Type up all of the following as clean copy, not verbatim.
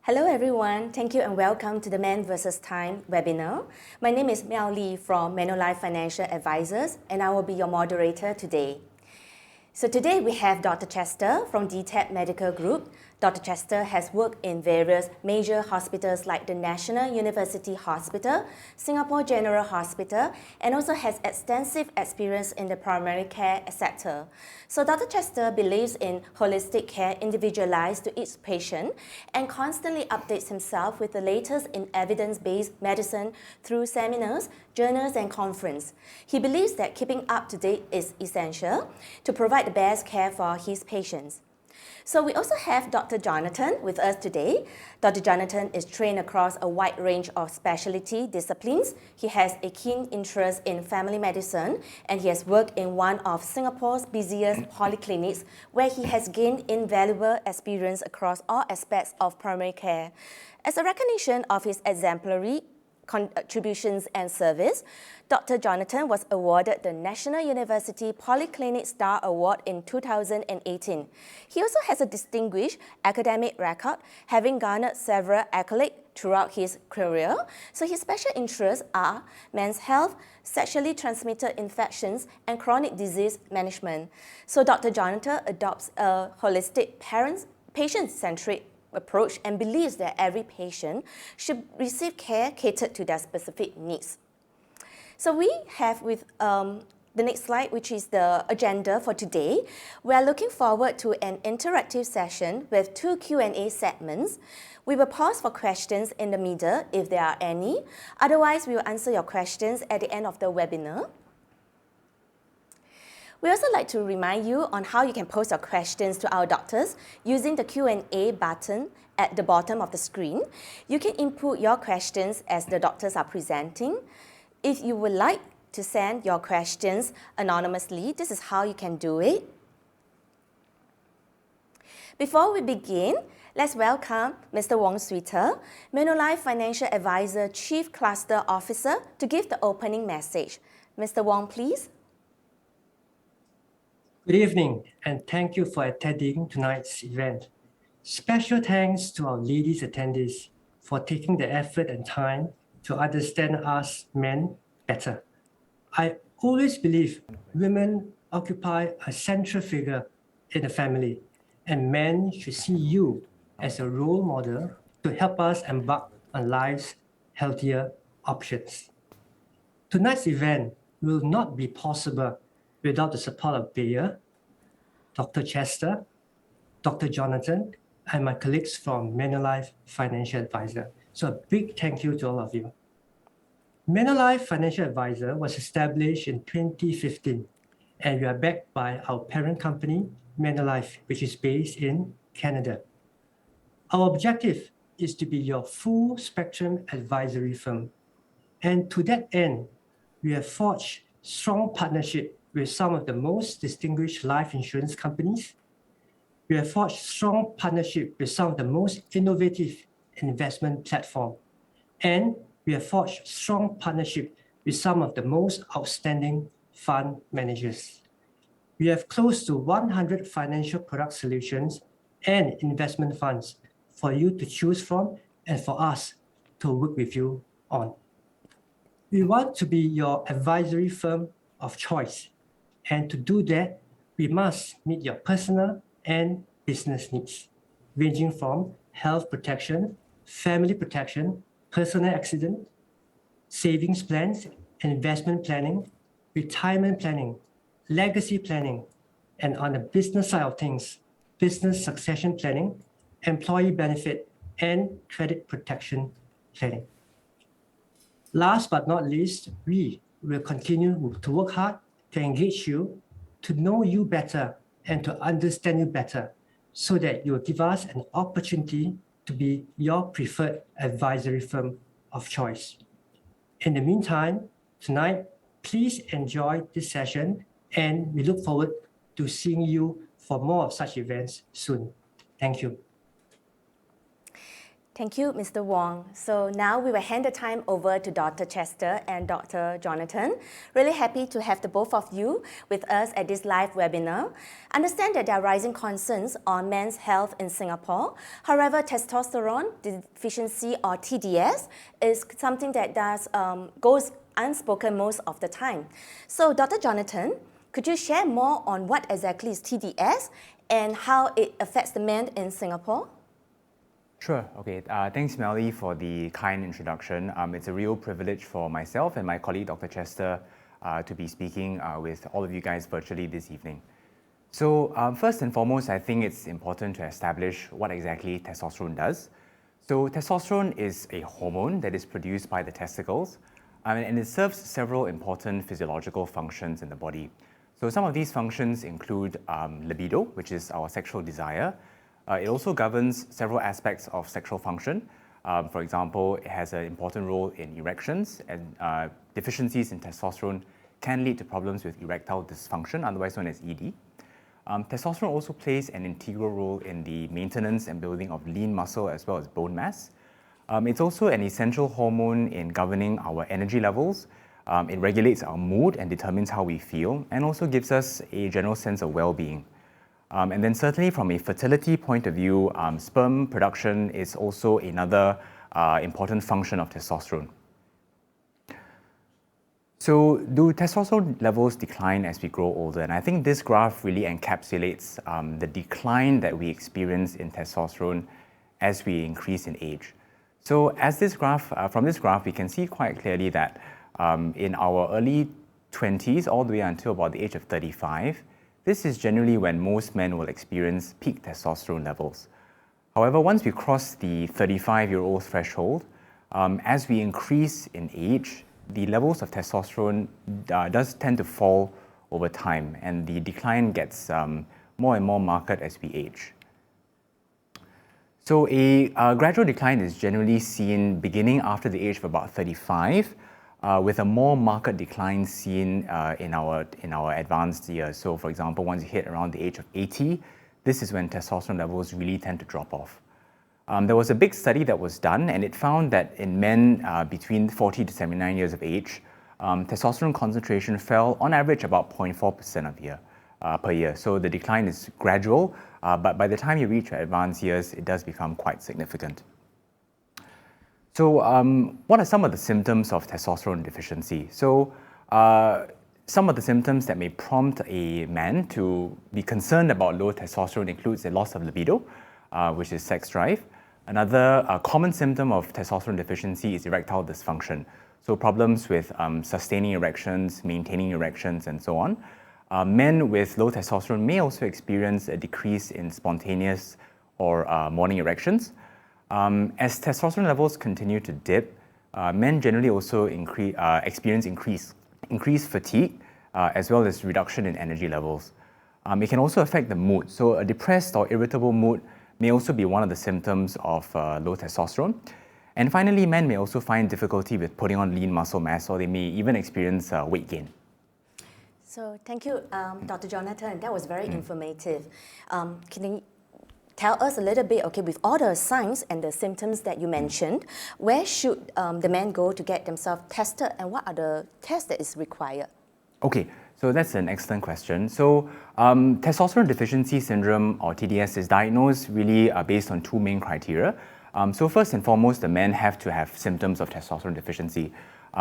Hello everyone, thank you and welcome to the Man vs. Time webinar. My name is Miao Lee from Manulife Financial Advisors and I will be your moderator today. So today we have Dr. Chester from DTAP Medical Group. Dr. Chester has worked in various major hospitals like the National University Hospital, Singapore General Hospital, and also has extensive experience in the primary care sector. So Dr. Chester believes in holistic care individualized to each patient and constantly updates himself with the latest in evidence-based medicine through seminars, journals, and conferences. He believes that keeping up to date is essential to provide the best care for his patients. So we also have Dr. Jonathan with us today. Dr. Jonathan is trained across a wide range of specialty disciplines. He has a keen interest in family medicine and he has worked in one of Singapore's busiest polyclinics where he has gained invaluable experience across all aspects of primary care. As a recognition of his exemplary contributions and service, Dr. Jonathan was awarded the National University Polyclinic Star Award in 2018. He also has a distinguished academic record, having garnered several accolades throughout his career. So his special interests are men's health, sexually transmitted infections, and chronic disease management. So Dr. Jonathan adopts a holistic patient-centric approach and believes that every patient should receive care catered to their specific needs. So we have with the next slide, which is the agenda for today. We are looking forward to an interactive session with 2 Q&A segments. We will pause for questions in the middle if there are any. Otherwise, we will answer your questions at the end of the webinar. We also like to remind you on how you can post your questions to our doctors using the Q&A button at the bottom of the screen. You can input your questions as the doctors are presenting. If you would like to send your questions anonymously, this is how you can do it. Before we begin, let's welcome Mr. Wong Sweeter, Manulife Financial Advisor Chief Cluster Officer, to give the opening message. Mr. Wong, please. Good evening, and thank you for attending tonight's event. Special thanks to our ladies attendees for taking the effort and time to understand us men better. I always believe women occupy a central figure in the family, and men should see you as a role model to help us embark on life's healthier options. Tonight's event will not be possible without the support of Bayer, Dr. Chester, Dr. Jonathan, and my colleagues from Manulife Financial Advisor. So a big thank you to all of you. Manulife Financial Advisor was established in 2015, and we are backed by our parent company, Manulife, which is based in Canada. Our objective is to be your full spectrum advisory firm. And to that end, we have forged strong partnership with some of the most distinguished life insurance companies. We have forged strong partnership with some of the most innovative investment platforms. And we have forged strong partnership with some of the most outstanding fund managers. We have close to 100 financial product solutions and investment funds for you to choose from and for us to work with you on. We want to be your advisory firm of choice. And to do that, we must meet your personal and business needs, ranging from health protection, family protection, personal accident, savings plans, investment planning, retirement planning, legacy planning, and on the business side of things, business succession planning, employee benefit, and credit protection planning. Last but not least, we will continue to work hard to engage you, to know you better, and to understand you better, so that you will give us an opportunity to be your preferred advisory firm of choice. In the meantime, tonight, please enjoy this session, and we look forward to seeing you for more of such events soon. Thank you. Thank you, Mr. Wong. So now we will hand the time over to Dr. Chester and Dr. Jonathan. Really happy to have the both of you with us at this live webinar. Understand that there are rising concerns on men's health in Singapore. However, testosterone deficiency or TDS is something that goes unspoken most of the time. So Dr. Jonathan, could you share more on what exactly is TDS and how it affects the men in Singapore? Sure. Okay. Thanks, Melly, for the kind introduction. It's a real privilege for myself and my colleague, Dr. Chester, to be speaking with all of you guys virtually this evening. So first and foremost, I think it's important to establish what exactly testosterone does. So testosterone is a hormone that is produced by the testicles, and it serves several important physiological functions in the body. So some of these functions include libido, which is our sexual desire. It also governs several aspects of sexual function. For example, it has an important role in erections, and deficiencies in testosterone can lead to problems with erectile dysfunction, otherwise known as ED. Testosterone also plays an integral role in the maintenance and building of lean muscle as well as bone mass. It's also an essential hormone in governing our energy levels. It regulates our mood and determines how we feel, and also gives us a general sense of well-being. And then certainly from a fertility point of view, sperm production is also another important function of testosterone. So do testosterone levels decline as we grow older? And I think this graph really encapsulates the decline that we experience in testosterone as we increase in age. So as this graph, from this graph, we can see quite clearly that in our early 20s, all the way until about the age of 35, this is generally when most men will experience peak testosterone levels. However, once we cross the 35-year-old threshold, as we increase in age, the levels of testosterone does tend to fall over time, and the decline gets more and more marked as we age. So a gradual decline is generally seen beginning after the age of about 35, with a more marked decline seen in our advanced years. So for example, once you hit around the age of 80, this is when testosterone levels really tend to drop off. There was a big study that was done, and it found that in men between 40 to 79 years of age, testosterone concentration fell on average about 0.4% per year. So the decline is gradual, but by the time you reach advanced years, it does become quite significant. So what are some of the symptoms of testosterone deficiency? So some of the symptoms that may prompt a man to be concerned about low testosterone includes a loss of libido, which is sex drive. Another common symptom of testosterone deficiency is erectile dysfunction. So problems with sustaining erections, maintaining erections, and so on. Men with low testosterone may also experience a decrease in spontaneous or morning erections. As testosterone levels continue to dip, men generally also experience increased fatigue, as well as reduction in energy levels. It can also affect the mood. So a depressed or irritable mood may also be one of the symptoms of low testosterone. And finally, men may also find difficulty with putting on lean muscle mass, or they may even experience weight gain. So thank you, Dr. Jonathan. That was very informative. Can you tell us a little bit, okay, with all the signs and the symptoms that you mentioned, where should the men go to get themselves tested, and what are the tests that is required? Okay, so that's an excellent question. So testosterone deficiency syndrome, or TDS, is diagnosed really based on two main criteria. So first and foremost, the men have to have symptoms of testosterone deficiency.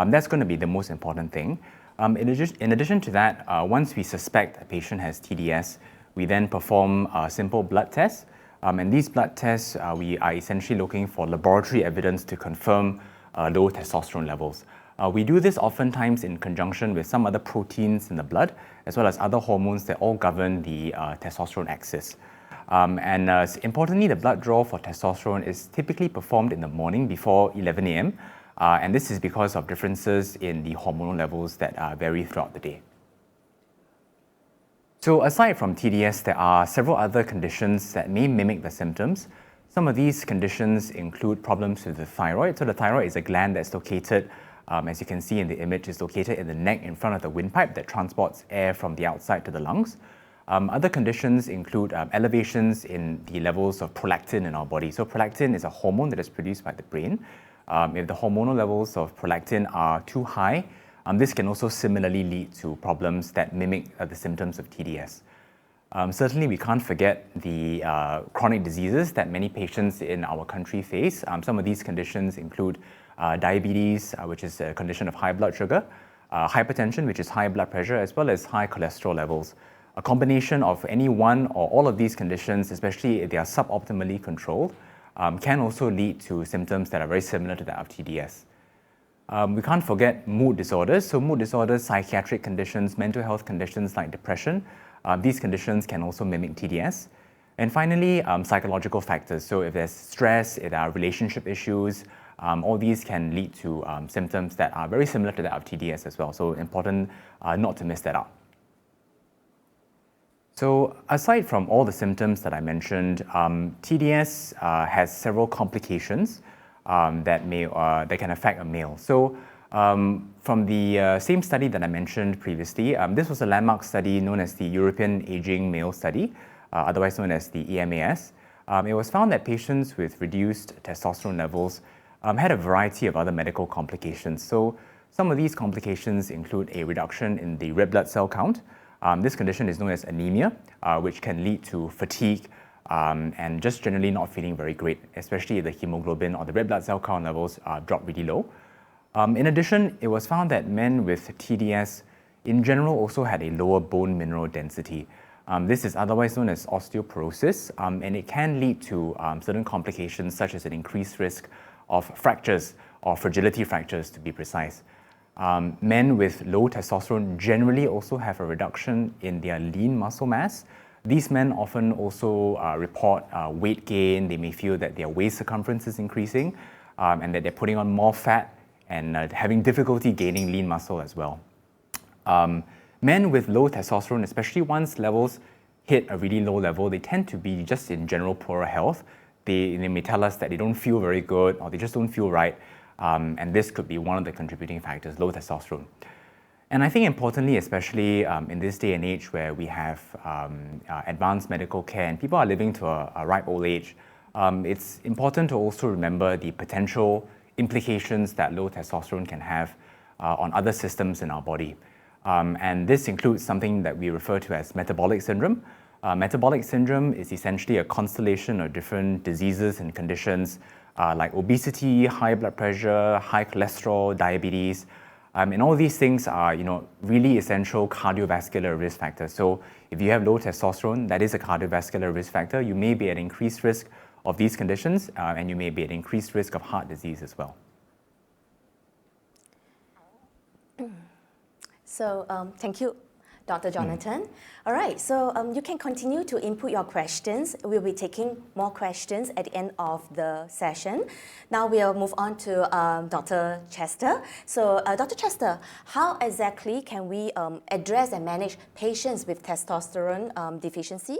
That's going to be the most important thing. In addition to that, once we suspect a patient has TDS, we then perform simple blood tests. And these blood tests, we are essentially looking for laboratory evidence to confirm low testosterone levels. We do this oftentimes in conjunction with some other proteins in the blood, as well as other hormones that all govern the testosterone axis. Importantly, the blood draw for testosterone is typically performed in the morning before 11 a.m. And this is because of differences in the hormonal levels that vary throughout the day. So aside from TDS, there are several other conditions that may mimic the symptoms. Some of these conditions include problems with the thyroid. So the thyroid is a gland that's located, as you can see in the image, is located in the neck in front of the windpipe that transports air from the outside to the lungs. Other conditions include elevations in the levels of prolactin in our body. So prolactin is a hormone that is produced by the brain. If the hormonal levels of prolactin are too high, this can also similarly lead to problems that mimic the symptoms of TDS. Certainly, we can't forget the chronic diseases that many patients in our country face. Some of these conditions include diabetes, which is a condition of high blood sugar, hypertension, which is high blood pressure, as well as high cholesterol levels. A combination of any one or all of these conditions, especially if they are suboptimally controlled, can also lead to symptoms that are very similar to that of TDS. We can't forget mood disorders. So mood disorders, psychiatric conditions, mental health conditions like depression, these conditions can also mimic TDS. And finally, psychological factors. So if there's stress, if there are relationship issues, all these can lead to symptoms that are very similar to that of TDS as well. So important not to miss that out. So aside from all the symptoms that I mentioned, TDS has several complications that can affect a male. So from the same study that I mentioned previously, this was a landmark study known as the European Aging Male Study, otherwise known as the EMAS. It was found that patients with reduced testosterone levels had a variety of other medical complications. So some of these complications include a reduction in the red blood cell count. This condition is known as anemia, which can lead to fatigue and just generally not feeling very great, especially if the hemoglobin or the red blood cell count levels drop really low. In addition, it was found that men with TDS in general also had a lower bone mineral density. This is otherwise known as osteoporosis, and it can lead to certain complications such as an increased risk of fractures or fragility fractures, to be precise. Men with low testosterone generally also have a reduction in their lean muscle mass. These men often also report weight gain. They may feel that their waist circumference is increasing and that they're putting on more fat and having difficulty gaining lean muscle as well. Men with low testosterone, especially once levels hit a really low level, they tend to be just in general poorer health. They may tell us that they don't feel very good or they just don't feel right. And this could be one of the contributing factors, low testosterone. And I think importantly, especially in this day and age where we have advanced medical care and people are living to a ripe old age, it's important to also remember the potential implications that low testosterone can have on other systems in our body. And this includes something that we refer to as metabolic syndrome. Metabolic syndrome is essentially a constellation of different diseases and conditions like obesity, high blood pressure, high cholesterol, diabetes. And all these things are, really essential cardiovascular risk factors. So if you have low testosterone, that is a cardiovascular risk factor. You may be at increased risk of these conditions, and you may be at increased risk of heart disease as well. So thank you, Dr. Jonathan. All right, so you can continue to input your questions. We'll be taking more questions at the end of the session. Now we'll move on to Dr. Chester. So Dr. Chester, how exactly can we address and manage patients with testosterone deficiency?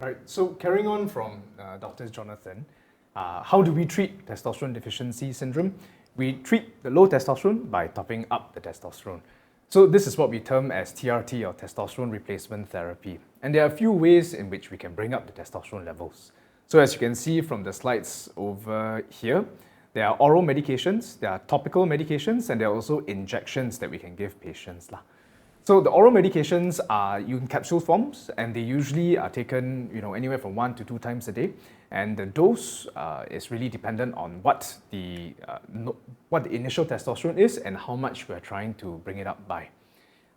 Right, so carrying on from Dr. Jonathan, how do we treat testosterone deficiency syndrome? We treat the low testosterone by topping up the testosterone. So this is what we term as TRT or testosterone replacement therapy. And there are a few ways in which we can bring up the testosterone levels. So as you can see from the slides over here, there are oral medications, there are topical medications, and there are also injections that we can give patients. So the oral medications are in capsule forms, and they usually are taken anywhere from 1 to 2 times a day. And the dose is really dependent on what the initial testosterone is and how much we're trying to bring it up by.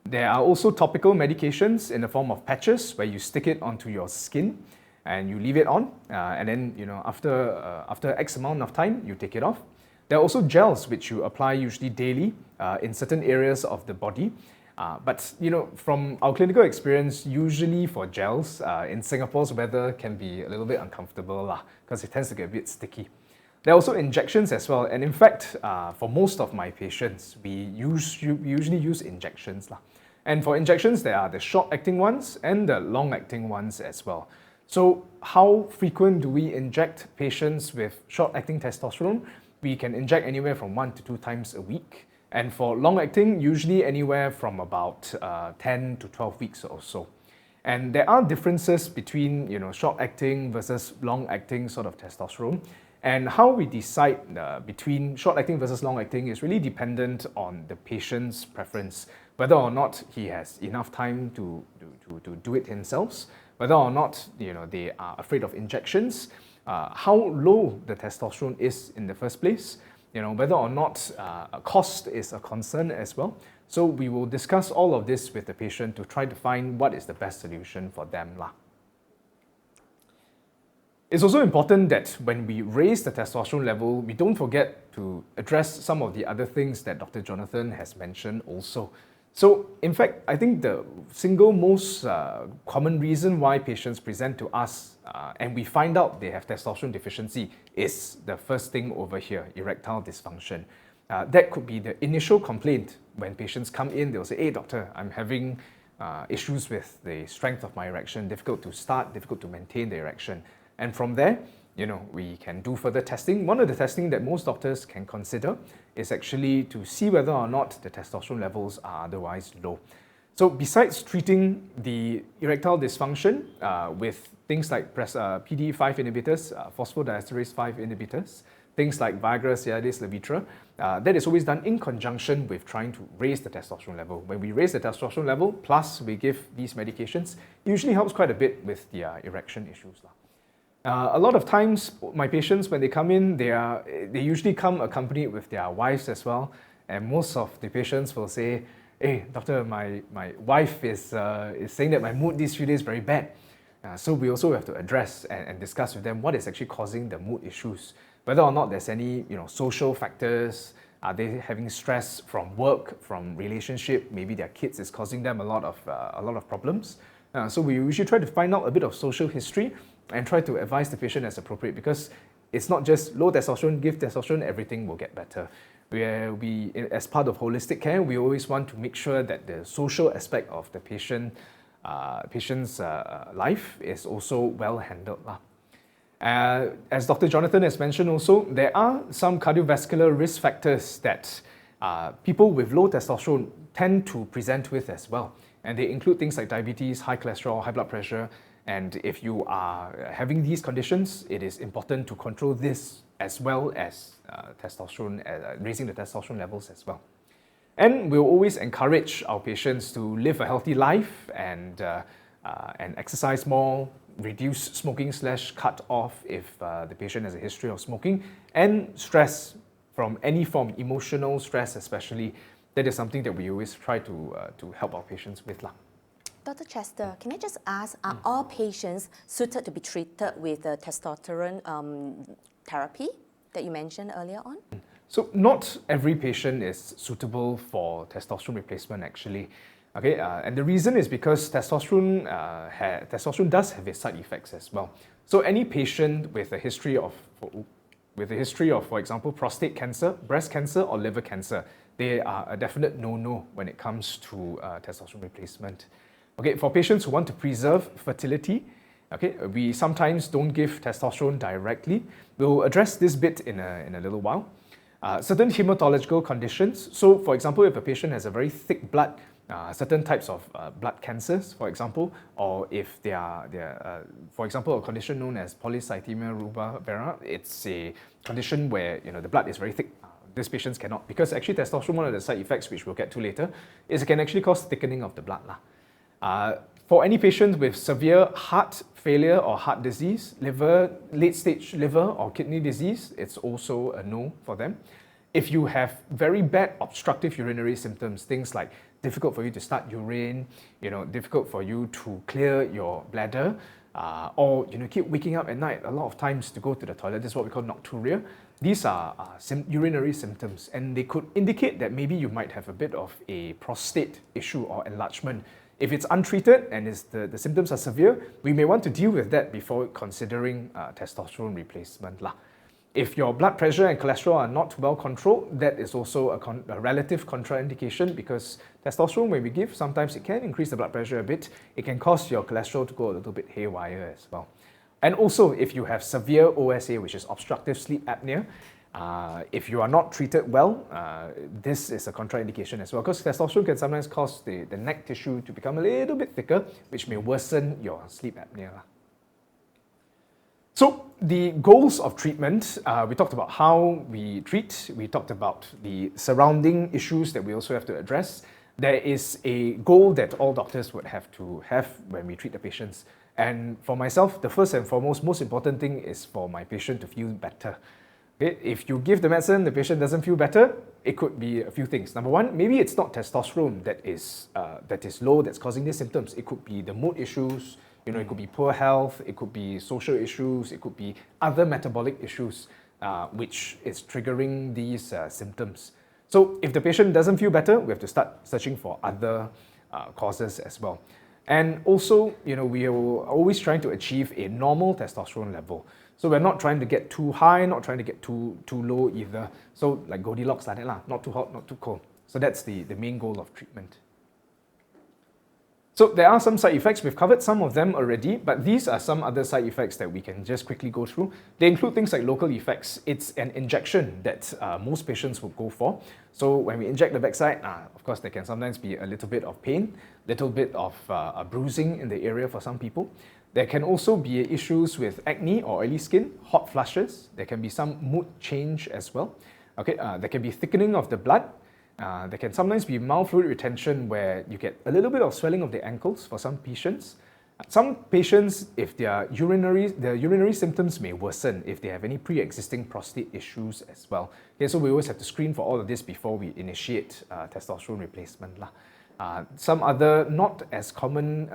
There are also topical medications in the form of patches where you stick it onto your skin and you leave it on, and then after X amount of time you take it off. There are also gels which you apply usually daily in certain areas of the body. But from our clinical experience, usually for gels, in Singapore's weather can be a little bit uncomfortable because it tends to get a bit sticky. There are also injections as well, and in fact, for most of my patients, we usually use injections. And for injections, there are the short-acting ones and the long-acting ones as well. So how frequent do we inject patients with short-acting testosterone? We can inject anywhere from 1 to 2 times a week. And for long-acting, usually anywhere from about 10 to 12 weeks or so. And there are differences between short-acting versus long-acting sort of testosterone. And how we decide between short-acting versus long-acting is really dependent on the patient's preference, whether or not he has enough time to do it himself, whether or not they are afraid of injections, how low the testosterone is in the first place, whether or not cost is a concern as well. So we will discuss all of this with the patient to try to find what is the best solution for them lah. It's also important that when we raise the testosterone level, we don't forget to address some of the other things that Dr. Jonathan has mentioned also. So in fact, I think the single most common reason why patients present to us and we find out they have testosterone deficiency is the first thing over here, erectile dysfunction. That could be the initial complaint. When patients come in, they'll say, hey doctor, I'm having issues with the strength of my erection, difficult to start, difficult to maintain the erection. And from there, we can do further testing. One of the testing that most doctors can consider is actually to see whether or not the testosterone levels are otherwise low. So besides treating the erectile dysfunction with things like PDE5 inhibitors, phosphodiesterase 5 inhibitors, things like Viagra, Cialis, Levitra, that is always done in conjunction with trying to raise the testosterone level. When we raise the testosterone level, plus we give these medications, it usually helps quite a bit with the erection issues. A lot of times, my patients, when they come in, they usually come accompanied with their wives as well. And most of the patients will say, hey, doctor, my wife is saying that my mood these few days is very bad. So we also have to address and discuss with them what is actually causing the mood issues. Whether or not there's any social factors, are they having stress from work, from relationship, maybe their kids is causing them a lot of problems. So we usually try to find out a bit of social history and try to advise the patient as appropriate, because it's not just low testosterone, give testosterone, everything will get better. We, as part of holistic care, we always want to make sure that the social aspect of the patient's life is also well handled. As Dr. Jonathan has mentioned also, there are some cardiovascular risk factors that people with low testosterone tend to present with as well. And they include things like diabetes, high cholesterol, high blood pressure. And if you are having these conditions, it is important to control this as well as testosterone, raising the testosterone levels as well. And we'll always encourage our patients to live a healthy life and exercise more, reduce smoking / cut off if the patient has a history of smoking, and stress from any form, emotional stress especially. That is something that we always try to help our patients with. Dr. Chester, can I just ask, are all patients suited to be treated with the testosterone therapy that you mentioned earlier on? So not every patient is suitable for testosterone replacement actually. Okay, and the reason is because testosterone does have its side effects as well. So any patient with a history of, for example, prostate cancer, breast cancer, or liver cancer, they are a definite no-no when it comes to testosterone replacement. Okay, for patients who want to preserve fertility, okay, we sometimes don't give testosterone directly. We'll address this bit in a little while. Certain hematological conditions. So, for example, if a patient has a very thick blood, certain types of blood cancers, for example, or if they are for example, a condition known as polycythemia rubra vera, it's a condition where the blood is very thick. These patients cannot, because actually testosterone, one of the side effects which we'll get to later, is it can actually cause thickening of the blood. For any patient with severe heart failure or heart disease, late-stage liver or kidney disease, it's also a no for them. If you have very bad obstructive urinary symptoms, things like difficult for you to start urine, difficult for you to clear your bladder, or keep waking up at night a lot of times to go to the toilet, this is what we call nocturia. These are urinary symptoms, and they could indicate that maybe you might have a bit of a prostate issue or enlargement. If it's untreated and the symptoms are severe, we may want to deal with that before considering testosterone replacement. If your blood pressure and cholesterol are not well controlled, that is also a relative contraindication, because testosterone, when we give, sometimes it can increase the blood pressure a bit. It can cause your cholesterol to go a little bit haywire as well. And also, if you have severe OSA, which is obstructive sleep apnea, If you are not treated well, this is a contraindication as well, because testosterone can sometimes cause the neck tissue to become a little bit thicker, which may worsen your sleep apnea. So the goals of treatment, we talked about how we treat, we talked about the surrounding issues that we also have to address. There is a goal that all doctors would have to have when we treat the patients. And for myself, the first and foremost, most important thing is for my patient to feel better. Okay? If you give the medicine, the patient doesn't feel better, it could be a few things. Number one, maybe it's not testosterone that is low that's causing these symptoms. It could be the mood issues, it could be poor health, it could be social issues, it could be other metabolic issues which is triggering these symptoms. So if the patient doesn't feel better, we have to start searching for other causes as well. And also, we are always trying to achieve a normal testosterone level. So we're not trying to get too high, not trying to get too low either. So like Goldilocks like that lah, not too hot, not too cold. So that's the main goal of treatment. So there are some side effects. We've covered some of them already, but these are some other side effects that we can just quickly go through. They include things like local effects. It's an injection that most patients would go for. So when we inject the backside, of course, there can sometimes be a little bit of pain, little bit of bruising in the area for some people. There can also be issues with acne or oily skin, hot flushes. There can be some mood change as well. Okay, there can be thickening of the blood. There can sometimes be mild fluid retention where you get a little bit of swelling of the ankles for some patients. Some patients, if their urinary symptoms may worsen if they have any pre-existing prostate issues as well. Okay, so we always have to screen for all of this before we initiate testosterone replacement. Some other not as common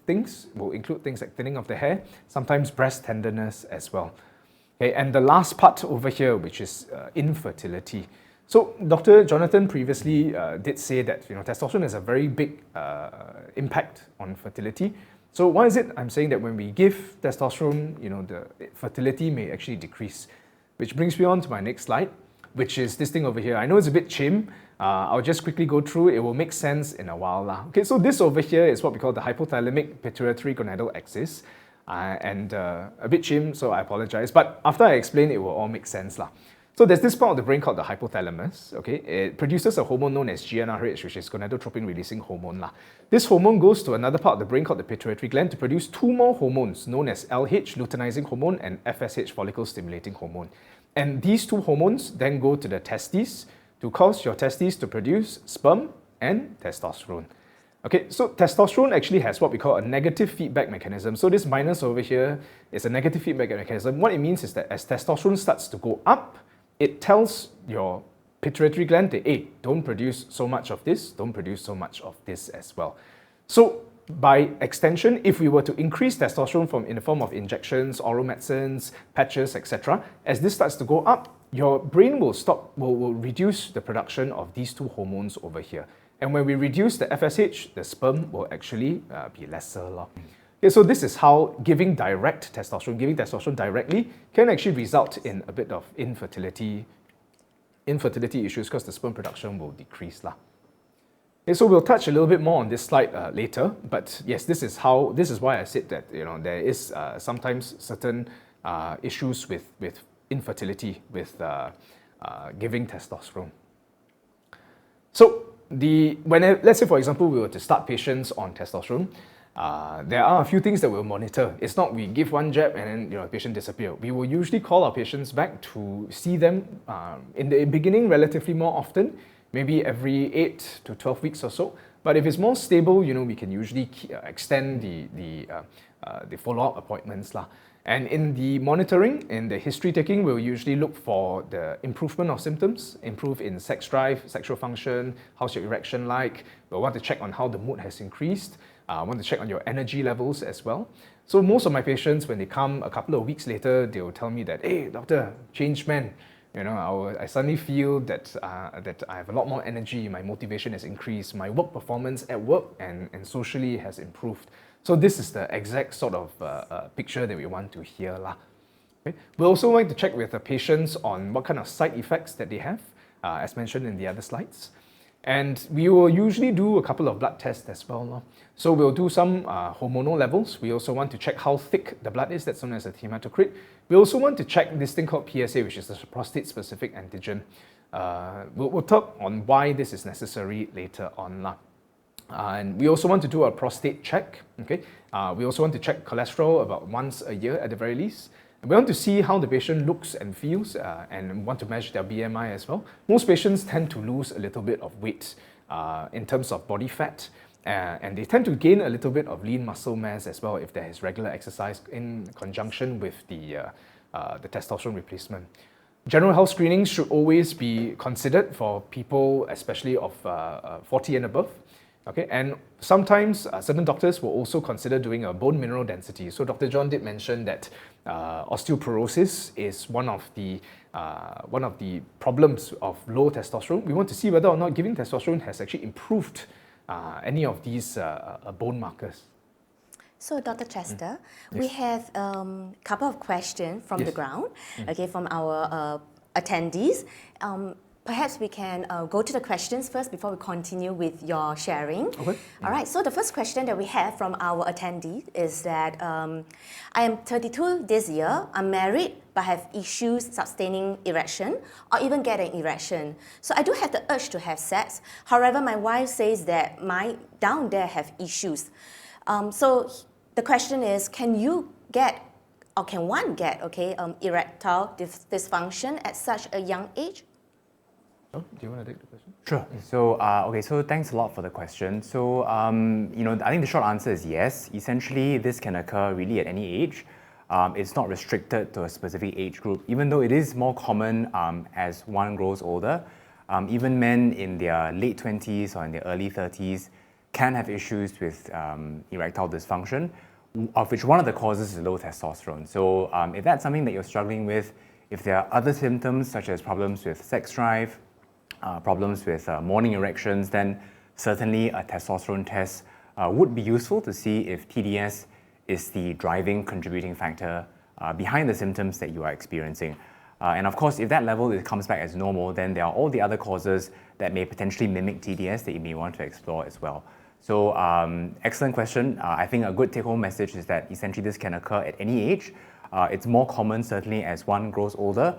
things will include things like thinning of the hair, sometimes breast tenderness as well. Okay, and the last part over here, which is infertility. So Dr. Jonathan previously did say that testosterone has a very big impact on fertility. So why is it I'm saying that when we give testosterone, the fertility may actually decrease? Which brings me on to my next slide, which is this thing over here. I know it's a bit chim. I'll just quickly go through. It will make sense in a while. Okay, so this over here is what we call the hypothalamic pituitary gonadal axis. And a bit chim, so I apologize. But after I explain, it will all make sense. So there's this part of the brain called the hypothalamus. Okay, it produces a hormone known as GnRH, which is gonadotropin releasing hormone. This hormone goes to another part of the brain called the pituitary gland to produce two more hormones known as LH, luteinizing hormone, and FSH, follicle stimulating hormone. And these two hormones then go to the testes to cause your testes to produce sperm and testosterone. Okay, so testosterone actually has what we call a negative feedback mechanism. So this minus over here is a negative feedback mechanism. What it means is that as testosterone starts to go up, it tells your pituitary gland that, hey, don't produce so much of this, don't produce so much of this as well. So by extension, if we were to increase testosterone in the form of injections, oral medicines, patches, etc., as this starts to go up, your brain will reduce the production of these two hormones over here. And when we reduce the FSH, the sperm will actually be lesser. Okay, so this is how giving testosterone directly can actually result in a bit of infertility issues because the sperm production will decrease. Okay, so we'll touch a little bit more on this slide later, but yes, this is why I said that there is sometimes certain issues with infertility with giving testosterone. So let's say for example we were to start patients on testosterone, there are a few things that we'll monitor. It's not we give one jab and then the patient disappear. We will usually call our patients back to see them in the beginning relatively more often, maybe every 8 to 12 weeks or so. But if it's more stable, we can usually extend the follow-up appointments. And in the monitoring, in the history taking, we'll usually look for the improvement of symptoms, improve in sex drive, sexual function, how's your erection like. We'll want to check on how the mood has increased. I want to check on your energy levels as well. So most of my patients, when they come a couple of weeks later, they will tell me that, hey, doctor, changed man. I suddenly feel that I have a lot more energy, my motivation has increased, my work performance at work and socially has improved. So this is the exact sort of picture that we want to hear. Okay. We also like to check with the patients on what kind of side effects that they have, as mentioned in the other slides. And we will usually do a couple of blood tests as well. No? So we'll do some hormonal levels. We also want to check how thick the blood is, that's known as a hematocrit. We also want to check this thing called PSA, which is the prostate-specific antigen. We'll talk on why this is necessary later on. And we also want to do a prostate check. Okay. We also want to check cholesterol about once a year at the very least. And we want to see how the patient looks and feels and want to measure their BMI as well. Most patients tend to lose a little bit of weight in terms of body fat. And they tend to gain a little bit of lean muscle mass as well if there is regular exercise in conjunction with the testosterone replacement. General health screenings should always be considered for people, especially of 40 and above. Okay, and sometimes certain doctors will also consider doing a bone mineral density. So Dr. John did mention that osteoporosis is one of the problems of low testosterone. We want to see whether or not giving testosterone has actually improved any of these bone markers. So, Dr. Chester, we have a couple of questions from the ground, okay, from our attendees. Perhaps we can go to the questions first before we continue with your sharing. Okay. All right, so the first question that we have from our attendee is that I am 32 this year, I'm married, but have issues sustaining erection or even getting erection. So I do have the urge to have sex. However, my wife says that my down there have issues. So the question is, can you get, or can one get, erectile dysfunction at such a young age? Oh, do you want to take the question? Sure. So, so thanks a lot for the question. So, I think the short answer is yes. Essentially, this can occur really at any age. It's not restricted to a specific age group, even though it is more common as one grows older. Even men in their late 20s or in their early 30s can have issues with erectile dysfunction, of which one of the causes is low testosterone. So, if that's something that you're struggling with, if there are other symptoms such as problems with sex drive, problems with morning erections, then certainly a testosterone test would be useful to see if TDS is the driving contributing factor behind the symptoms that you are experiencing. And of course, if that level comes back as normal, then there are all the other causes that may potentially mimic TDS that you may want to explore as well. So excellent question. I think a good take-home message is that essentially this can occur at any age. It's more common certainly as one grows older,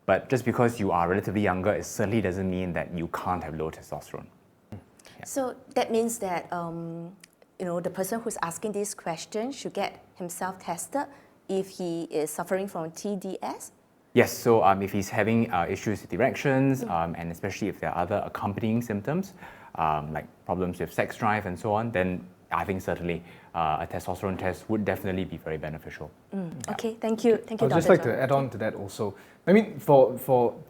but just because you are relatively younger, it certainly doesn't mean that you can't have low testosterone. Yeah. So that means that the person who's asking this question should get himself tested if he is suffering from TDS? Yes, so if he's having issues with erections, and especially if there are other accompanying symptoms, like problems with sex drive and so on, then I think certainly a testosterone test would definitely be very beneficial. Okay, thank you, I'd Dr. just like John. to add on to that also. I mean, for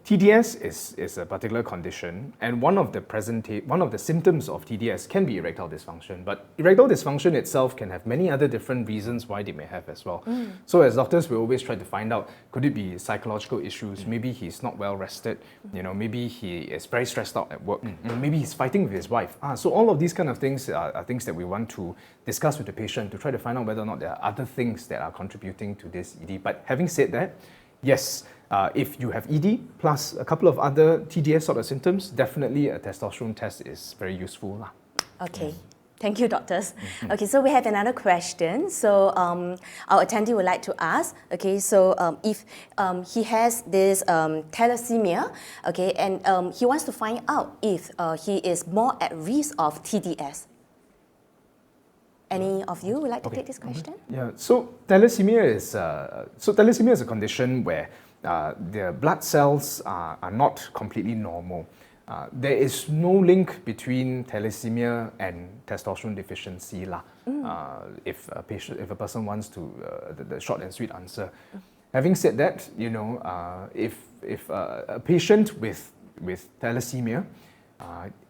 TDS is a particular condition, and one of the symptoms of TDS can be erectile dysfunction. But erectile dysfunction itself can have many other different reasons why they may have as well. So as doctors, we always try to find out, could it be psychological issues? Maybe he's not well rested. Maybe he is very stressed out at work. Maybe he's fighting with his wife. So all of these kind of things are things that we want to discuss with the patient to try to find out whether or not there are other things that are contributing to this ED. But having said that, yes, if you have ED plus a couple of other TDS sort of symptoms, definitely a testosterone test is very useful. Okay. Thank you, doctors. Okay, so we have another question. So our attendee would like to ask, okay, so if he has this thalassemia, okay, and he wants to find out if he is more at risk of TDS. Any of you would like to take this question? Yeah, so thalassemia is a condition where the blood cells are not completely normal. There is no link between thalassemia and testosterone deficiency if a person wants to the short and sweet answer. Having said that, if a patient with thalassemia,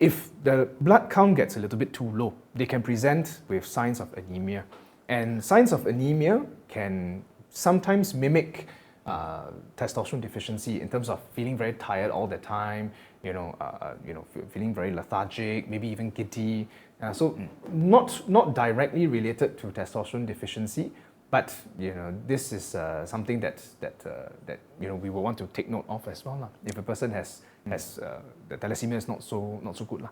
if the blood count gets a little bit too low, they can present with signs of anemia, and signs of anemia can sometimes mimic testosterone deficiency in terms of feeling very tired all the time, feeling very lethargic, maybe even giddy. So not directly related to testosterone deficiency, but this is something that we will want to take note of as well. If a person has has the thalassemia is not so good lah.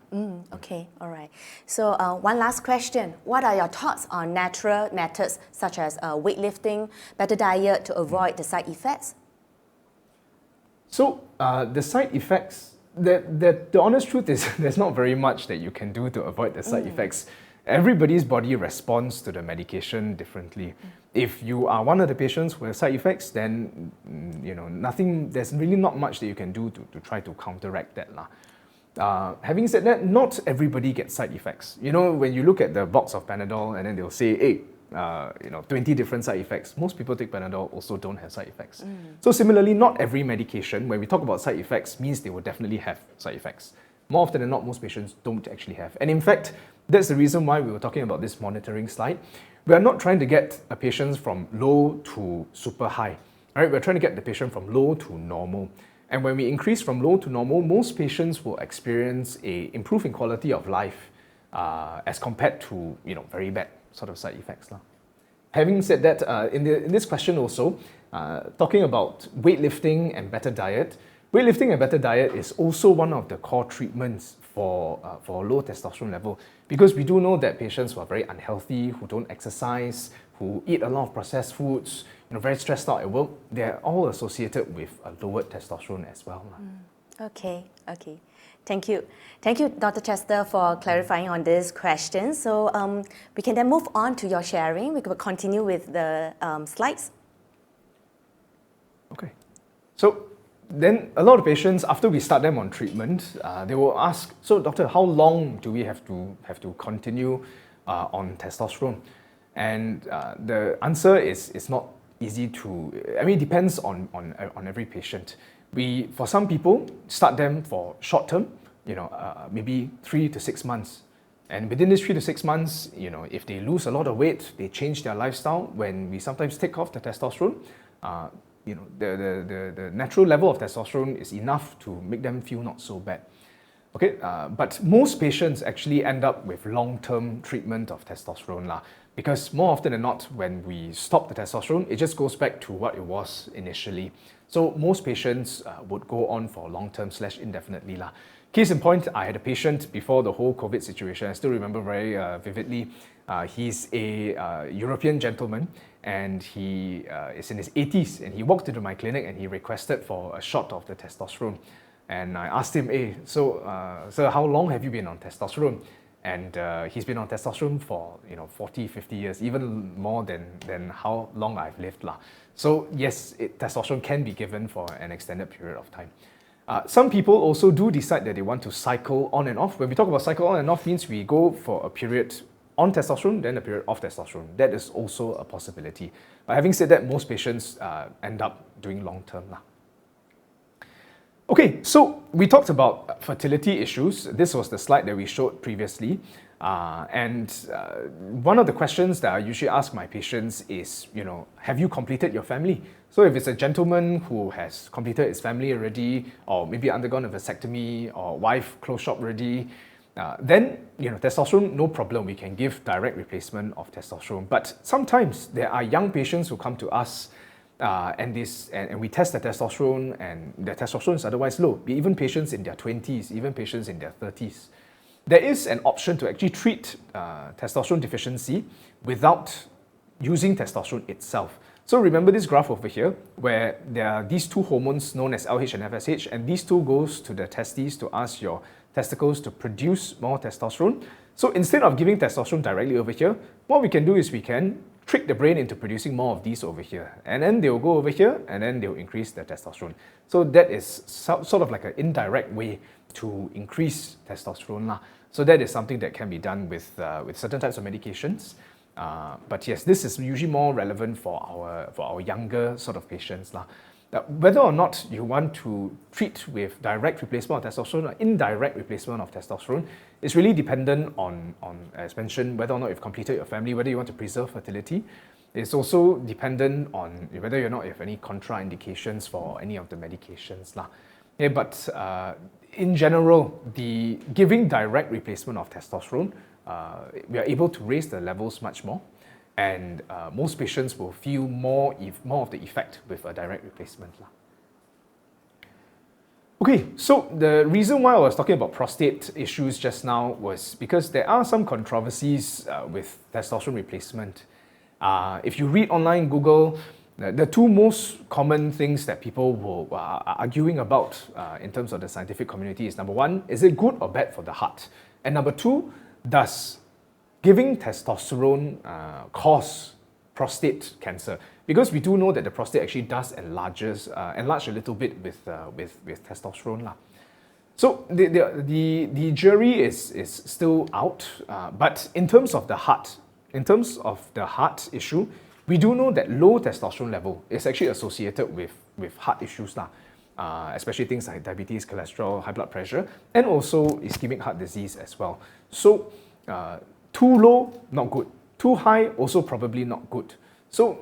Okay, all right. So one last question. What are your thoughts on natural methods such as weightlifting, better diet to avoid the side effects? So the side effects, the honest truth is there's not very much that you can do to avoid the side effects. Everybody's body responds to the medication differently. If you are one of the patients who have side effects, then there's really not much that you can do to try to counteract that lah. Having said that, not everybody gets side effects. When you look at the box of Panadol and then they'll say, hey, 20 different side effects. Most people take Panadol also don't have side effects. So similarly, not every medication, when we talk about side effects, means they will definitely have side effects. More often than not, most patients don't actually have. And in fact, that's the reason why we were talking about this monitoring slide. We are not trying to get a patient from low to super high. Right? We're trying to get the patient from low to normal. And when we increase from low to normal, most patients will experience a improving quality of life as compared to very bad sort of side effects. Having said that, in this question also, talking about weightlifting and better diet, weightlifting and better diet is also one of the core treatments for low testosterone level, because we do know that patients who are very unhealthy, who don't exercise, who eat a lot of processed foods, very stressed out at work, they're all associated with a lowered testosterone as well. Okay. Thank you. Thank you, Dr. Chester, for clarifying on this question. So we can then move on to your sharing. We will continue with the slides. Okay. So then a lot of patients, after we start them on treatment, they will ask, so doctor, how long do we have to continue on testosterone? And the answer is not easy to, it depends on every patient. We, for some people, start them for short term, maybe 3 to 6 months. And within this 3 to 6 months, if they lose a lot of weight, they change their lifestyle. When we sometimes take off the testosterone, the natural level of testosterone is enough to make them feel not so bad. Okay, but most patients actually end up with long-term treatment of testosterone because more often than not, when we stop the testosterone, it just goes back to what it was initially. So most patients would go on for long-term / indefinitely. Case in point, I had a patient before the whole COVID situation. I still remember very vividly. He's a European gentleman and he is in his 80s, and he walked into my clinic and he requested for a shot of the testosterone. And I asked him, hey, so how long have you been on testosterone? And he's been on testosterone for 40, 50 years, even more than how long I've lived. So yes, testosterone can be given for an extended period of time. Some people also do decide that they want to cycle on and off. When we talk about cycle on and off, means we go for a period on testosterone, then a period off testosterone. That is also a possibility. But having said that, most patients end up doing long-term. Okay, so we talked about fertility issues. This was the slide that we showed previously. One of the questions that I usually ask my patients is, have you completed your family? So if it's a gentleman who has completed his family already, or maybe undergone a vasectomy, or wife closed shop already, then testosterone, no problem. We can give direct replacement of testosterone. But sometimes there are young patients who come to us and we test the testosterone, and the testosterone is otherwise low. Even patients in their 20s, even patients in their 30s. There is an option to actually treat testosterone deficiency without using testosterone itself. So remember this graph over here, where there are these two hormones known as LH and FSH, and these two goes to the testes to ask your testicles to produce more testosterone. So instead of giving testosterone directly over here, what we can do is we can trick the brain into producing more of these over here. And then they'll go over here, and then they'll increase their testosterone. So that is sort of like an indirect way to increase testosterone. So that is something that can be done with certain types of medications. But yes, this is usually more relevant for our younger sort of patients. Whether or not you want to treat with direct replacement of testosterone or indirect replacement of testosterone is really dependent on, as mentioned, whether or not you've completed your family, whether you want to preserve fertility. It's also dependent on whether or not you have any contraindications for any of the medications. Yeah, but in general, the giving direct replacement of testosterone, we are able to raise the levels much more. And most patients will feel more of the effect with a direct replacement. Okay, so the reason why I was talking about prostate issues just now was because there are some controversies with testosterone replacement. If you read online, Google, the two most common things that people are arguing about in terms of the scientific community is number one, is it good or bad for the heart? And number two, does giving testosterone cause prostate cancer? Because we do know that the prostate actually does enlarge a little bit with testosterone lah. So the jury is still out, but in terms of the heart issue, we do know that low testosterone level is actually associated with heart issues lah, especially things like diabetes, cholesterol, high blood pressure, and also ischemic heart disease as well. So too low, not good. Too high, also probably not good. So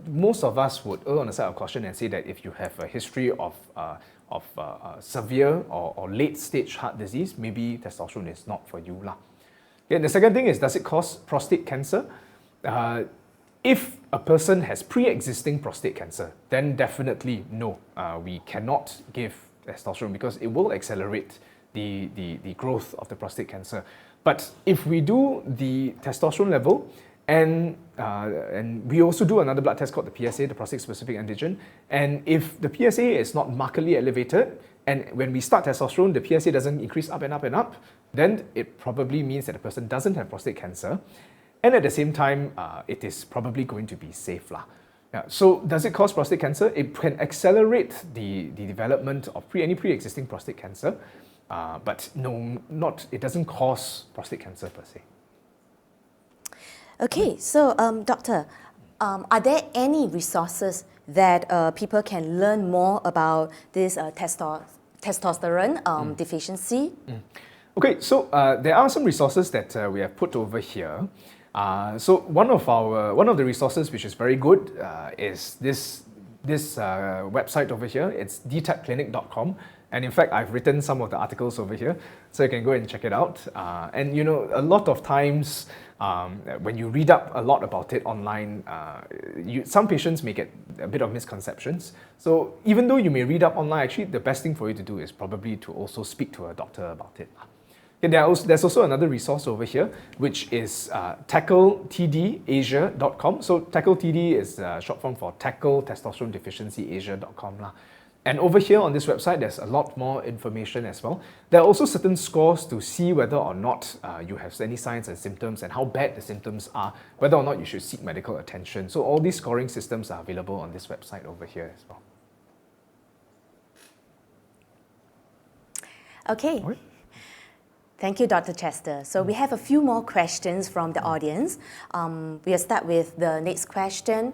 most of us would err on the side of caution and say that if you have a history of severe or late stage heart disease, maybe testosterone is not for you lah. Okay, the second thing is, does it cause prostate cancer? If a person has pre-existing prostate cancer, then definitely no. We cannot give testosterone because it will accelerate the growth of the prostate cancer. But if we do the testosterone level, and we also do another blood test called the PSA, the prostate-specific antigen. And if the PSA is not markedly elevated, and when we start testosterone, the PSA doesn't increase up and up and up, then it probably means that the person doesn't have prostate cancer. And at the same time, it is probably going to be safe lah. Yeah, so does it cause prostate cancer? It can accelerate the development of any pre-existing prostate cancer, but no, it doesn't cause prostate cancer per se. Okay, so doctor, are there any resources that people can learn more about this testosterone deficiency? Okay, so there are some resources that we have put over here. So one of the resources which is very good is this website over here. It's dtechclinic.com. And in fact, I've written some of the articles over here, so you can go and check it out. And you know, a lot of times when you read up a lot about it online, some patients may get a bit of misconceptions. So even though you may read up online, actually the best thing for you to do is probably to also speak to a doctor about it. And there's also another resource over here, which is tackletdasia.com. So TackleTD is short form for Tackle Testosterone Deficiency Asia.com lah. And over here on this website, there's a lot more information as well. There are also certain scores to see whether or not you have any signs and symptoms and how bad the symptoms are, whether or not you should seek medical attention. So all these scoring systems are available on this website over here as well. Okay. All right. Thank you, Dr. Chester. So we have a few more questions from the audience. We'll start with the next question.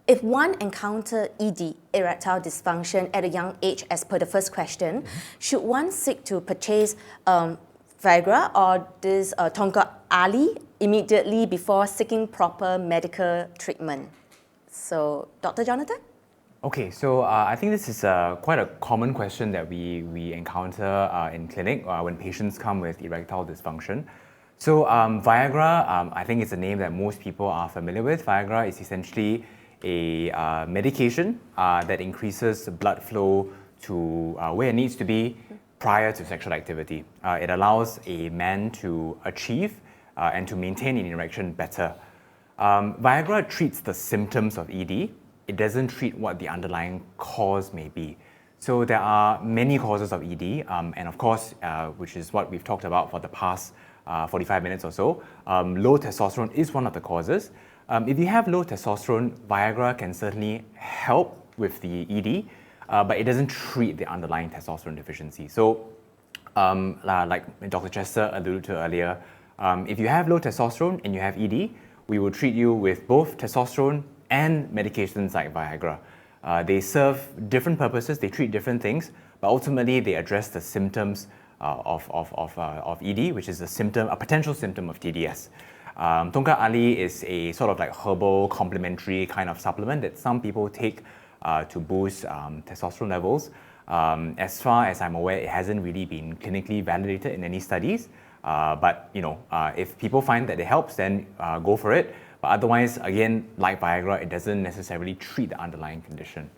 If one encounter ED, erectile dysfunction, at a young age, as per the first question, should one seek to purchase Viagra or this Tongkat Ali immediately before seeking proper medical treatment? So, Dr. Jonathan? Okay, so I think this is quite a common question that we encounter in clinic when patients come with erectile dysfunction. So Viagra, I think it's a name that most people are familiar with. Viagra is essentially a medication that increases blood flow to where it needs to be prior to sexual activity. It allows a man to achieve and to maintain an erection better. Viagra treats the symptoms of ED. It doesn't treat what the underlying cause may be. So there are many causes of ED, and of course, which is what we've talked about for the past 45 minutes or so, low testosterone is one of the causes. If you have low testosterone, Viagra can certainly help with the ED, but it doesn't treat the underlying testosterone deficiency. So like Dr. Chester alluded to earlier, if you have low testosterone and you have ED, we will treat you with both testosterone and medications like Viagra. They serve different purposes, they treat different things, but ultimately they address the symptoms of ED, which is a potential symptom of TDS. Tongkat Ali is a sort of like herbal complementary kind of supplement that some people take to boost testosterone levels. As far as I'm aware, it hasn't really been clinically validated in any studies. But you know, if people find that it helps, then go for it. But otherwise, again, like Viagra, it doesn't necessarily treat the underlying condition.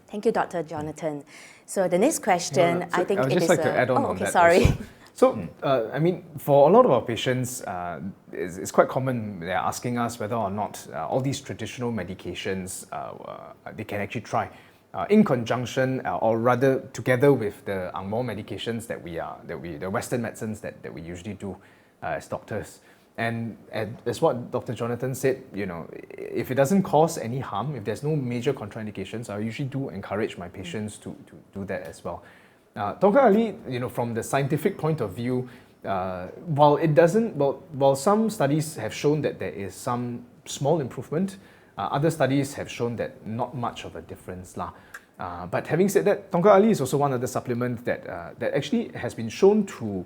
Thank you, Dr. Jonathan. So the next question, So I think I would it just is like to a- add on oh, on okay, that sorry. also. So, I mean, for a lot of our patients, it's quite common they're asking us whether or not all these traditional medications they can actually try in conjunction or rather together with the Angmo medications the Western medicines that we usually do as doctors. And as what Dr. Jonathan said, you know, if it doesn't cause any harm, if there's no major contraindications, I usually do encourage my patients to do that as well. Dr. Ali, you know, from the scientific point of view, while some studies have shown that there is some small improvement, other studies have shown that not much of a difference lah. But having said that, Tongkat Ali is also one of the supplements that actually has been shown to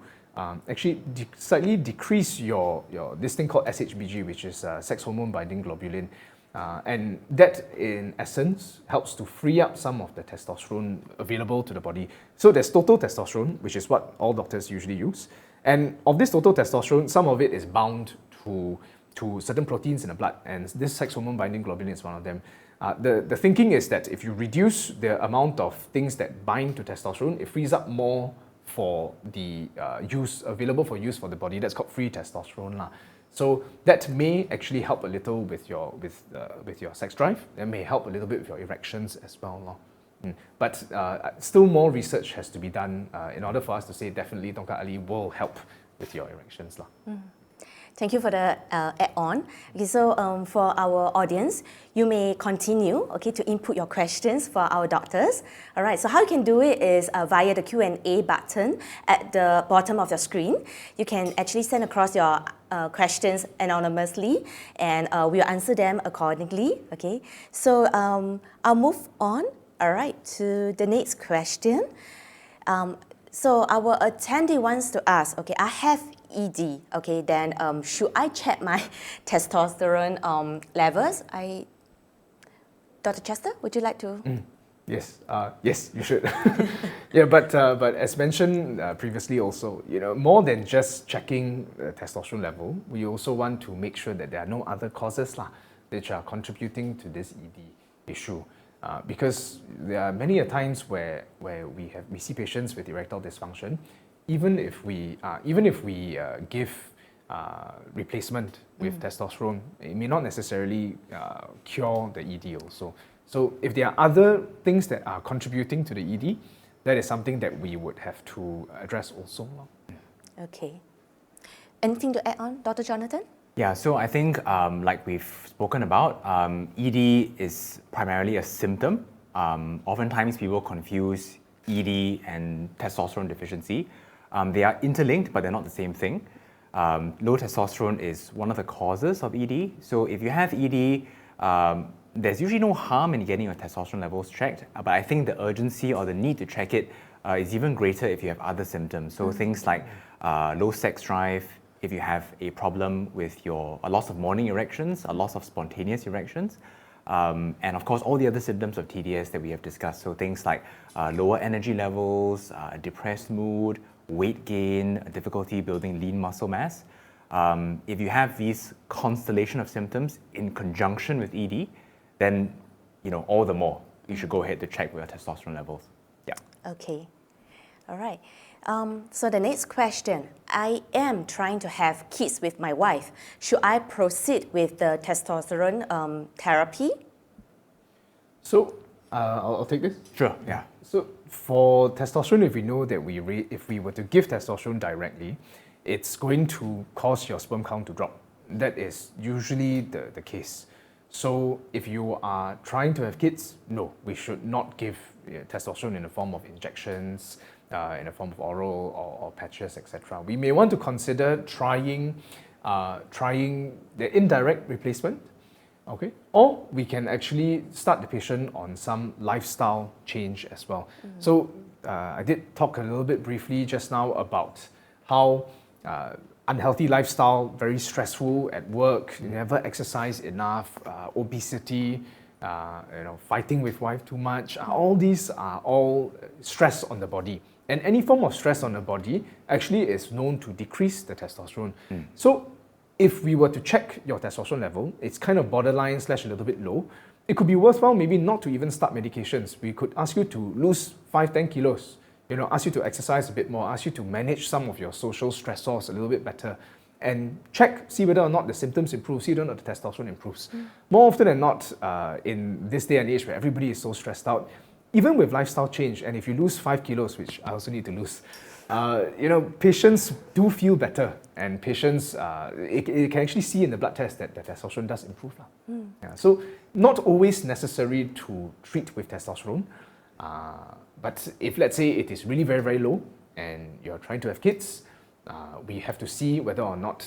slightly decrease your this thing called SHBG, which is sex hormone binding globulin. And that, in essence, helps to free up some of the testosterone available to the body. So there's total testosterone, which is what all doctors usually use. And of this total testosterone, some of it is bound to certain proteins in the blood, and this sex hormone binding globulin is one of them. The thinking is that if you reduce the amount of things that bind to testosterone, it frees up more for the available for use for the body. That's called free testosterone lah. So that may actually help a little with your sex drive. It may help a little bit with your erections as well lah. But still more research has to be done in order for us to say definitely Tongkat Ali will help with your erections lah. Thank you for the add-on. Okay, so for our audience, you may continue, okay, to input your questions for our doctors. All right, so how you can do it is via the Q&A button at the bottom of your screen. You can actually send across your questions anonymously, and we'll answer them accordingly, okay? So I'll move on, all right, to the next question. So our attendee wants to ask, okay, I have ED, okay, then should I check my testosterone levels? Dr. Chester, would you like to? Yes, yes, you should. Yeah, but as mentioned previously also, you know, more than just checking the testosterone level, we also want to make sure that there are no other causes lah, which are contributing to this ED issue. Because there are many a times where we see patients with erectile dysfunction, even if we give replacement with testosterone, it may not necessarily cure the ED also. So if there are other things that are contributing to the ED, that is something that we would have to address also. Okay. Anything to add on, Dr. Jonathan? Yeah, so I think like we've spoken about, ED is primarily a symptom. Oftentimes people confuse ED and testosterone deficiency. They are interlinked, but they're not the same thing. Low testosterone is one of the causes of ED. So if you have ED, there's usually no harm in getting your testosterone levels checked, but I think the urgency or the need to check it is even greater if you have other symptoms. So things like low sex drive, if you have a problem with a loss of morning erections, a loss of spontaneous erections, and of course all the other symptoms of TDS that we have discussed. So things like lower energy levels, depressed mood, weight gain, difficulty building lean muscle mass. If you have these constellation of symptoms in conjunction with ED, then all the more you should go ahead to check your testosterone levels. Yeah. Okay. All right. So the next question, I am trying to have kids with my wife. Should I proceed with the testosterone therapy? So I'll take this. Sure. Yeah. So for testosterone, if we know that if we were to give testosterone directly, it's going to cause your sperm count to drop. That is usually the case. So if you are trying to have kids, no, we should not give testosterone in the form of injections, in the form of oral or patches, etc. We may want to consider trying the indirect replacement, okay? Or we can actually start the patient on some lifestyle change as well. So I did talk a little bit briefly just now about how unhealthy lifestyle, very stressful at work, you never exercise enough, obesity, fighting with wife too much. All these are all stress on the body. And any form of stress on the body actually is known to decrease the testosterone. So if we were to check your testosterone level, it's kind of borderline / a little bit low. it could be worthwhile maybe not to even start medications. We could ask you to lose 5-10 kilos, ask you to exercise a bit more, ask you to manage some of your social stressors a little bit better, and see whether or not the symptoms improve, see whether or not the testosterone improves. More often than not, in this day and age where everybody is so stressed out, even with lifestyle change, and if you lose 5 kilos, which I also need to lose, patients do feel better, and patients, it can actually see in the blood test that the testosterone does improve. Yeah, so not always necessary to treat with testosterone, but if let's say it is really very, very low and you're trying to have kids, we have to see whether or not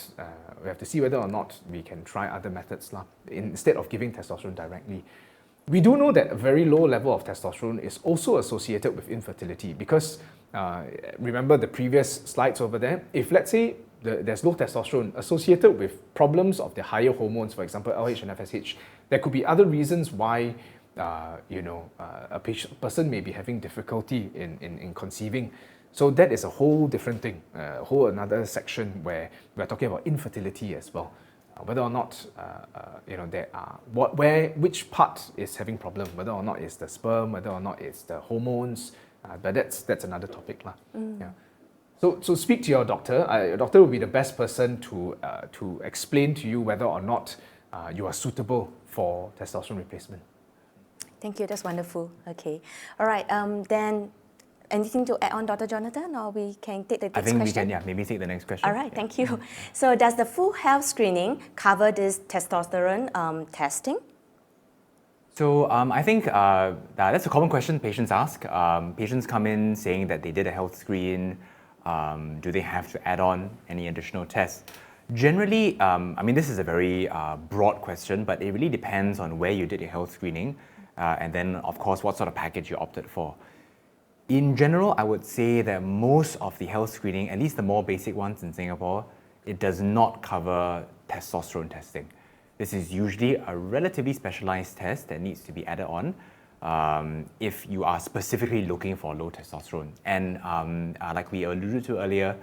we can try other methods instead of giving testosterone directly. We do know that a very low level of testosterone is also associated with infertility because remember the previous slides over there, if let's say there's low testosterone associated with problems of the higher hormones, for example LH and FSH, there could be other reasons why a person may be having difficulty in conceiving. So that is a whole different thing, a whole another section where we're talking about infertility as well. Whether or not there are which part is having problem, whether or not it's the sperm, whether or not it's the hormones, but that's another topic. Yeah. So speak to your doctor. Your doctor will be the best person to explain to you whether or not you are suitable for testosterone replacement. Thank you, that's wonderful. Okay. All right, then anything to add on, Dr. Jonathan, or we can take the next question? I think we can, maybe take the next question. All right, thank you. So does the full health screening cover this testosterone testing? So I think that's a common question patients ask. Patients come in saying that they did a health screen. Do they have to add on any additional tests? Generally, this is a very broad question, but it really depends on where you did your health screening and then, of course, what sort of package you opted for. In general, I would say that most of the health screening, at least the more basic ones in Singapore, it does not cover testosterone testing. This is usually a relatively specialized test that needs to be added on if you are specifically looking for low testosterone. And like we alluded to earlier,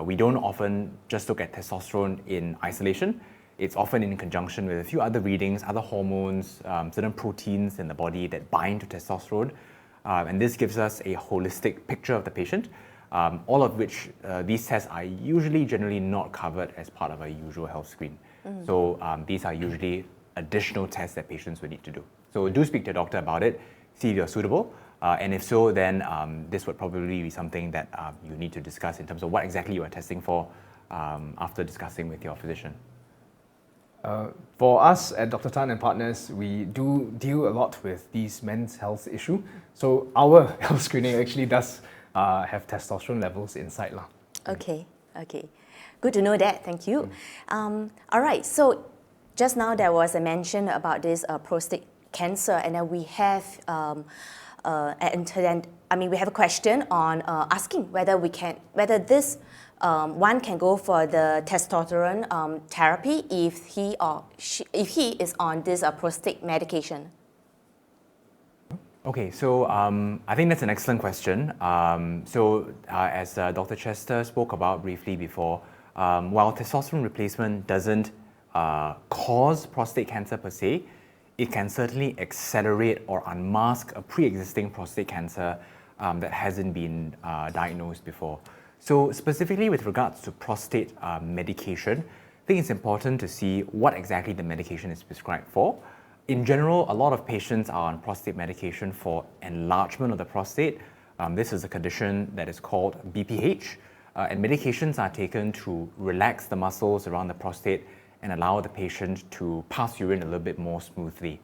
we don't often just look at testosterone in isolation. It's often in conjunction with a few other readings, other hormones, certain proteins in the body that bind to testosterone. And this gives us a holistic picture of the patient, all of which these tests are usually generally not covered as part of a usual health screen. So these are usually additional tests that patients would need to do. So do speak to your doctor about it, see if you're suitable, and if so, then this would probably be something that you need to discuss in terms of what exactly you are testing for after discussing with your physician. For us at Dr. Tan and Partners, we do deal a lot with these men's health issue. So our health screening actually does have testosterone levels inside. Okay. Good to know that, thank you. All right, so just now there was a mention about this prostate cancer, and then we have we have a question on asking whether this one can go for the testosterone therapy if he is on this prostate medication. Okay, so I think that's an excellent question. As Dr. Chester spoke about briefly before, while testosterone replacement doesn't cause prostate cancer per se, it can certainly accelerate or unmask a pre-existing prostate cancer that hasn't been diagnosed before. So specifically with regards to prostate medication, I think it's important to see what exactly the medication is prescribed for. In general, a lot of patients are on prostate medication for enlargement of the prostate. This is a condition that is called BPH, and medications are taken to relax the muscles around the prostate and allow the patient to pass urine a little bit more smoothly.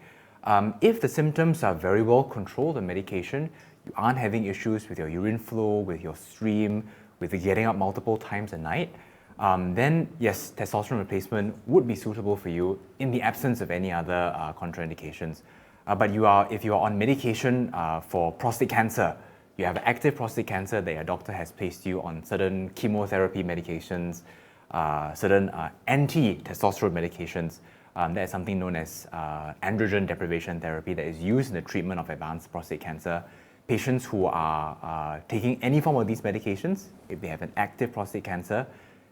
If the symptoms are very well controlled on medication, you aren't having issues with your urine flow, with your stream, with getting up multiple times a night, then yes, testosterone replacement would be suitable for you in the absence of any other contraindications. But if you are on medication for prostate cancer, you have active prostate cancer that your doctor has placed you on certain chemotherapy medications, certain anti-testosterone medications. That is something known as androgen deprivation therapy that is used in the treatment of advanced prostate cancer. Patients who are taking any form of these medications, if they have an active prostate cancer,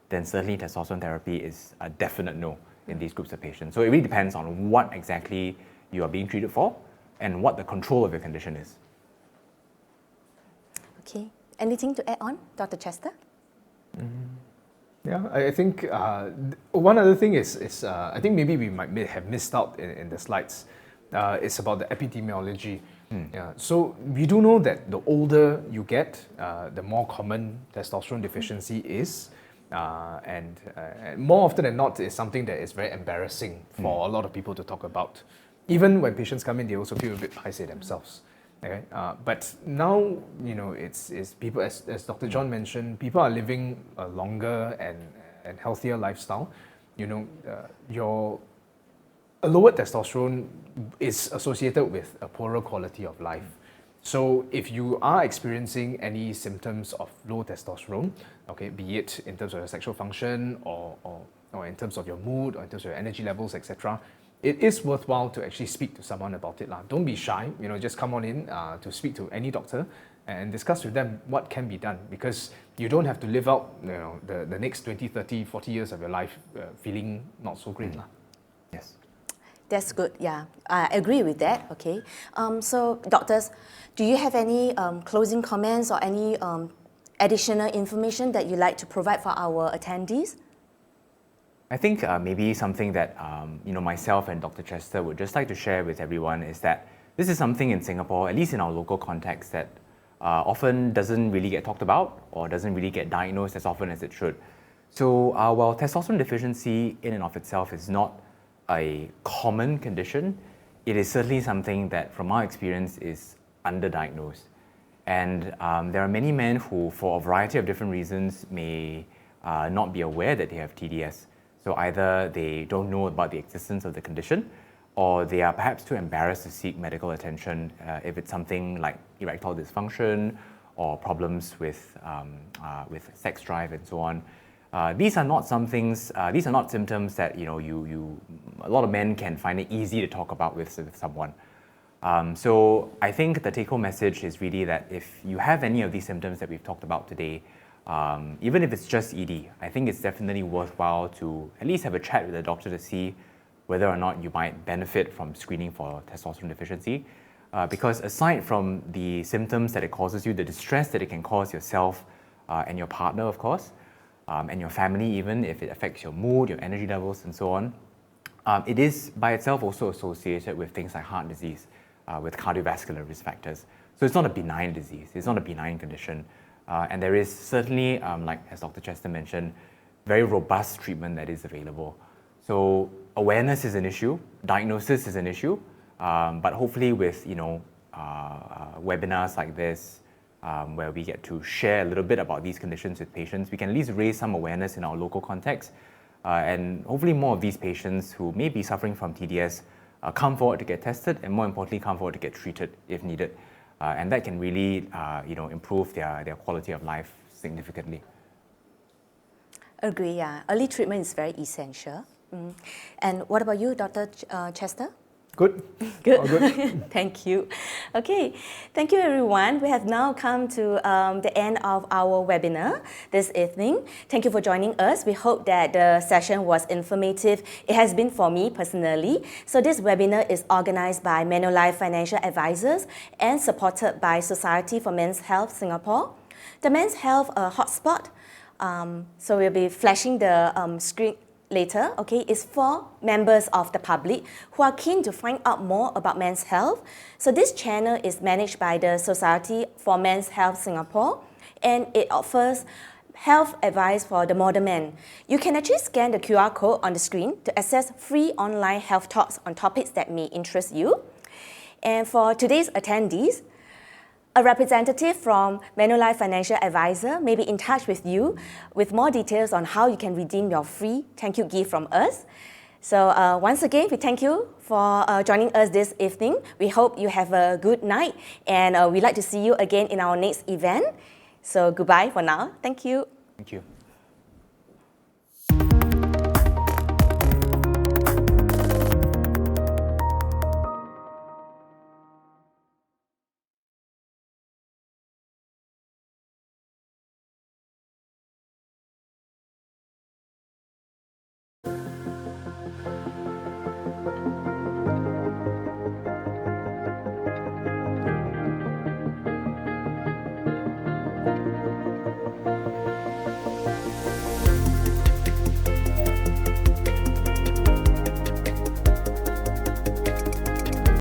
then certainly testosterone therapy is a definite no in these groups of patients. So it really depends on what exactly you are being treated for and what the control of your condition is. Okay. Anything to add on, Dr. Chester? Yeah, I think one other thing is I think maybe we might have missed out in the slides. It's about the epidemiology. Yeah, so we do know that the older you get, the more common testosterone deficiency is. And more often than not, it's something that is very embarrassing for a lot of people to talk about. Even when patients come in, they also feel a bit paiseh themselves. Okay? But now, you know, it's people, as Dr. John mentioned, people are living a longer and healthier lifestyle. You know, a lower testosterone is associated with a poorer quality of life. So if you are experiencing any symptoms of low testosterone, okay, be it in terms of your sexual function or in terms of your mood or in terms of your energy levels, etc., it is worthwhile to actually speak to someone about it. Don't be shy, you know, just come on in to speak to any doctor and discuss with them what can be done, because you don't have to live out, you know, the next 20, 30, 40 years of your life feeling not so great. Yes. That's good, yeah. I agree with that, okay. So, doctors, do you have any closing comments or any additional information that you'd like to provide for our attendees? I think maybe something that you know, myself and Dr. Chester would just like to share with everyone is that this is something in Singapore, at least in our local context, that often doesn't really get talked about or doesn't really get diagnosed as often as it should. So while testosterone deficiency in and of itself is not a common condition, it is certainly something that, from our experience, is underdiagnosed. And there are many men who, for a variety of different reasons, may not be aware that they have TDS. So either they don't know about the existence of the condition, or they are perhaps too embarrassed to seek medical attention if it's something like erectile dysfunction or problems with sex drive and so on. These are not these are not symptoms that, you know, a lot of men can find it easy to talk about with someone. So I think the take-home message is really that if you have any of these symptoms that we've talked about today, even if it's just ED, I think it's definitely worthwhile to at least have a chat with the doctor to see whether or not you might benefit from screening for testosterone deficiency. Because aside from the symptoms that it causes you, the distress that it can cause yourself and your partner, of course, and your family even, if it affects your mood, your energy levels, and so on, it is by itself also associated with things like heart disease, with cardiovascular risk factors. So it's not a benign disease, it's not a benign condition. And there is certainly, like as Dr. Chester mentioned, very robust treatment that is available. So awareness is an issue, diagnosis is an issue, but hopefully with, you know, webinars like this, where we get to share a little bit about these conditions with patients, we can at least raise some awareness in our local context, and hopefully more of these patients who may be suffering from TDS come forward to get tested, and more importantly, come forward to get treated if needed. And that can really, you know, improve their quality of life significantly. Agree, yeah. Early treatment is very essential. And what about you, Dr. Chester? Good. Good. All good. Thank you. Okay, thank you everyone. We have now come to the end of our webinar this evening. Thank you for joining us. We hope that the session was informative. It has been for me personally. So this webinar is organized by Manulife Financial Advisors and supported by Society for Men's Health Singapore. The Men's Health Hotspot, so we'll be flashing the screen later, okay, is for members of the public who are keen to find out more about men's health. So this channel is managed by the Society for Men's Health Singapore, and it offers health advice for the modern man. You can actually scan the QR code on the screen to access free online health talks on topics that may interest you. And for today's attendees, a representative from Manulife Financial Advisor may be in touch with you with more details on how you can redeem your free thank you gift from us. So once again, we thank you for joining us this evening. We hope you have a good night, and we'd like to see you again in our next event. So goodbye for now. Thank you. Thank you.